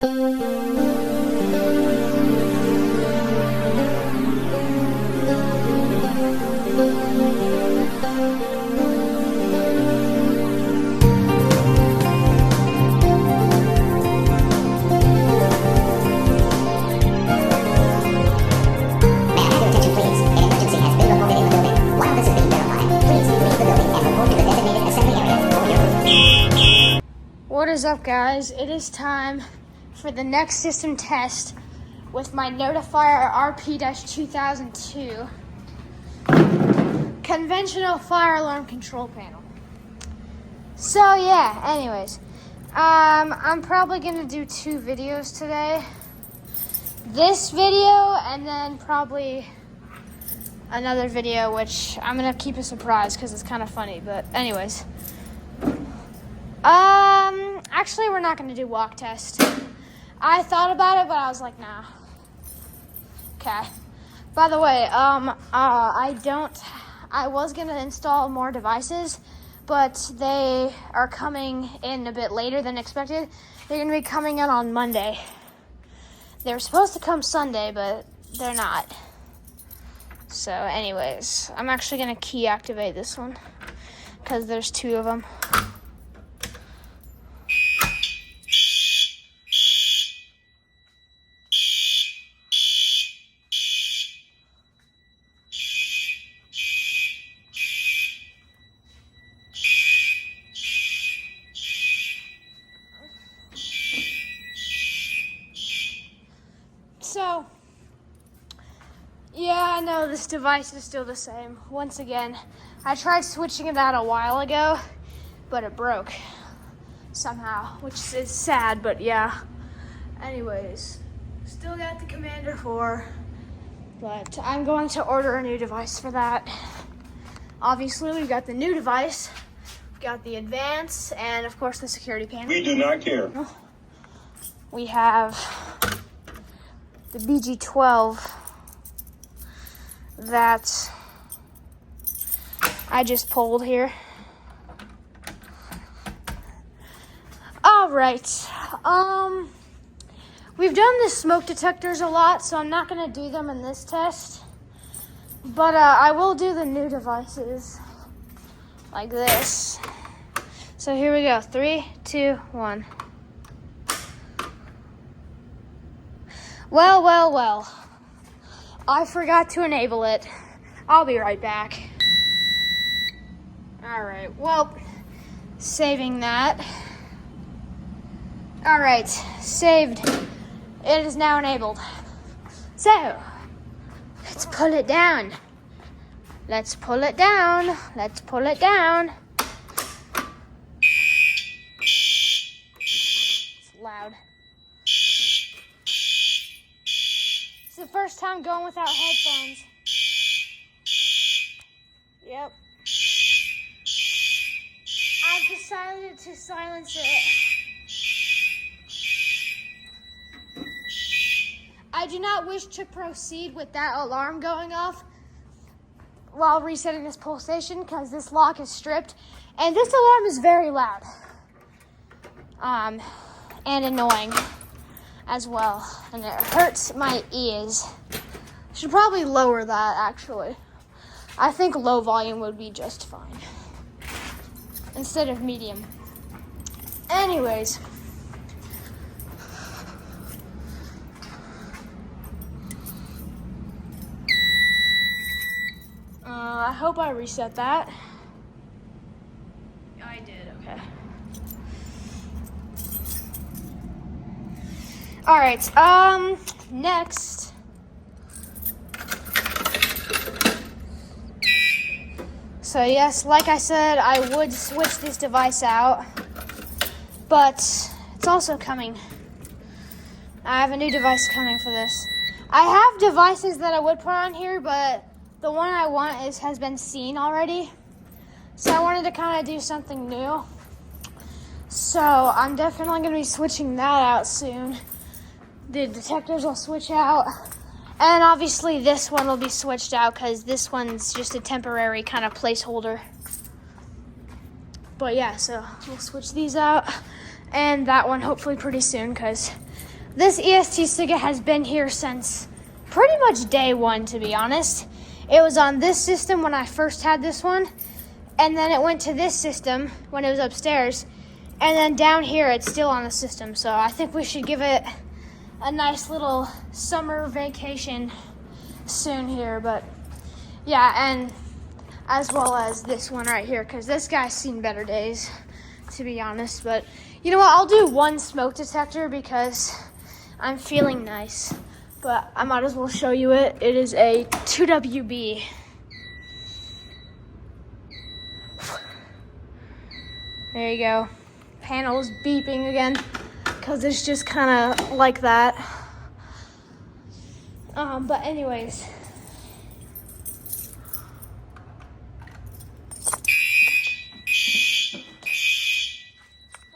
What is up, guys? It is time for the next system test with my Notifier RP-2002 conventional fire alarm control panel. So yeah, anyways, I'm probably gonna do 2 videos today. This video and then probably another video, which I'm gonna keep a surprise because it's kind of funny. But anyways. Actually, we're not going to do walk test. I thought about it, but I was like, nah. Okay. By the way, I was going to install more devices, but they are coming in a bit later than expected. They're going to be coming in on Monday. They were supposed to come Sunday, but they're not. So anyways, I'm actually going to key activate this one because there's 2 of them. So, yeah, I know this device is still the same. Once again, I tried switching it out a while ago, but it broke somehow, which is sad, but yeah. Anyways, still got the Commander 4, but I'm going to order a new device for that. Obviously, we've got the new device, we've got the Advance, and of course the security panel. We do not care. We have the BG12 that I just pulled here. All right. We've done the smoke detectors a lot, so I'm not going to do them in this test. But I will do the new devices like this. So here we go. 3, 2, 1. Well. I forgot to enable it. I'll be right back. Alright, well, saving that. Alright, saved. It is now enabled. So, let's pull it down. Let's pull it down. Let's pull it down. It's loud. It's the first time going without headphones. Yep. I've decided to silence it. I do not wish to proceed with that alarm going off while resetting this pulsation because this lock is stripped. And this alarm is very loud. And annoying as well, and it hurts my ears. Should probably lower that, actually. I think low volume would be just fine instead of medium. Anyways, I hope I reset that. I did, okay. All right, next. So yes, like I said, I would switch this device out, but it's also coming. I have a new device coming for this. I have devices that I would put on here, but the one I want has been seen already. So I wanted to kind of do something new. So I'm definitely going to be switching that out soon. The detectors will switch out. And obviously this one will be switched out because this one's just a temporary kind of placeholder. But yeah, so we'll switch these out. And that one hopefully pretty soon because This EST sticker has been here since pretty much day one, to be honest. It was on this system when I first had this one, and then it went to this system when it was upstairs, and then down here it's still on the system. So I think we should give it a nice little summer vacation soon here. But yeah, and as well as this one right here, because this guy's seen better days, to be honest. But you know what, I'll do one smoke detector because I'm feeling nice, but I might as well show you it. It is a 2WB. There you go. Panel's beeping again because it's just kind of like that. But anyways.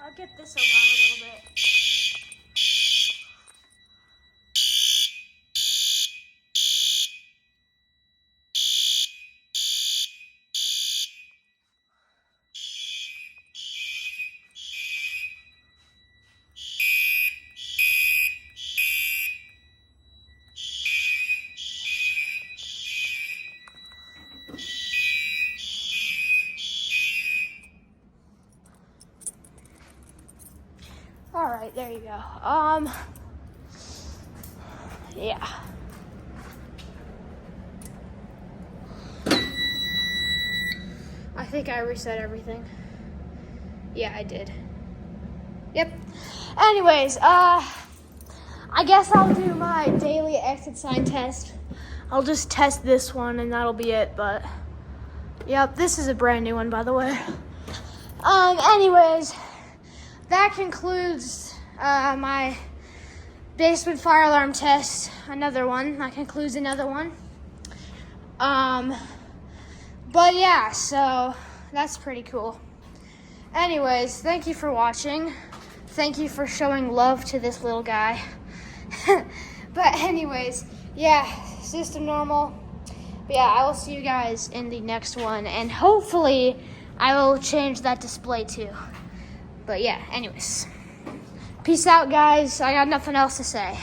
I'll get this around a little bit. All right, there you go. Yeah. I think I reset everything. Yeah, I did. Yep. Anyways, I guess I'll do my daily exit sign test. I'll just test this one and that'll be it, but yep, this is a brand new one, by the way. Anyways, that concludes my basement fire alarm test. Another one. That concludes another one. But yeah, so that's pretty cool. Anyways, thank you for watching. Thank you for showing love to this little guy. But anyways, yeah, system normal. But yeah, I will see you guys in the next one, and hopefully I will change that display too. But yeah, anyways. Peace out, guys. I got nothing else to say.